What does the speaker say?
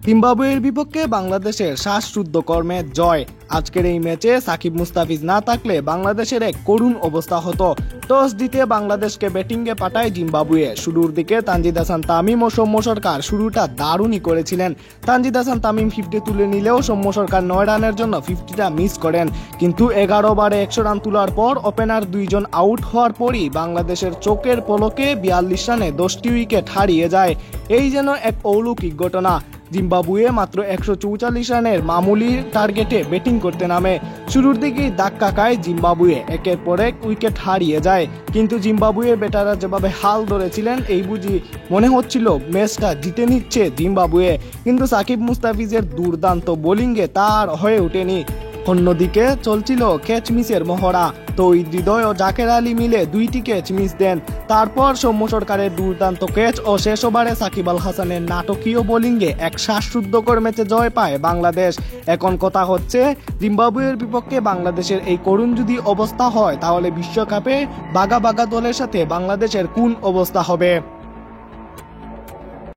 জিম্বাবুয়ের বিপক্ষে বাংলাদেশের শ্বাসরুদ্ধকর ম্যাচ জয়। আজকের এই ম্যাচে সাকিব মুস্তাফিজ না থাকলে বাংলাদেশের এক করুণ অবস্থা হতো। টস জিতে বাংলাদেশকে ব্যাটিংয়ে পাঠায় জিম্বাবুয়ে। শুরুর দিকে তানজিদ হাসান তামিম ও সৌম্য সরকার শুরুটা দারুণই করেছিলেন। তানজিদ হাসান তামিম 50 তুলে নিলেও সৌম্য সরকার 9 রানের জন্য 50টা মিস করেন। কিন্তু 11 ওভারে 100 রান তোলার পর ওপেনার দুইজন আউট হওয়ার পরই বাংলাদেশের চোখের পলকে 42 রানে 10টি উইকেট হারিয়ে যায়। এই যেন এক অলৌকিক ঘটনা। জিম্বাবুয়ে মাত্র 144 রানের মামুলি টার্গেটে ব্যাটিং করতে নামে। শুরুর দিকেই ধাক্কা খায় জিম্বাবুয়ে, একের পর এক উইকেট হারিয়ে যায়। কিন্তু জিম্বাবুয়ের ব্যাটাররা যেভাবে হাল ধরেছিলেন, এই বুঝি মনে হচ্ছিল ম্যাচটা জিতে নিচ্ছে জিম্বাবুয়ে। কিন্তু সাকিব মুস্তাফিজের দুর্দান্ত বোলিংয়ে তার হয়ে ওঠেনি। অন্যদিকে চলছিল ক্যাচ মিসের মহড়া। তৌহিদ হৃদয় ও জাকের আলী মিলে 2টি ক্যাচ মিস দেন। তারপর সৌম্য সরকারের দুর্দান্ত ক্যাচ ও শেষ ওভারে সাকিব আল হাসানের নাটকীয় বোলিংয়ে এক শ্বাসরুদ্ধকর ম্যাচে জয় পায় বাংলাদেশ। এখন কথা হচ্ছে, জিম্বাবুয়ের বিপক্ষে বাংলাদেশের এই করুণ যদি অবস্থা হয়, তাহলে বিশ্বকাপে বাঘা বাঘা দলের সাথে বাংলাদেশের কোন অবস্থা হবে।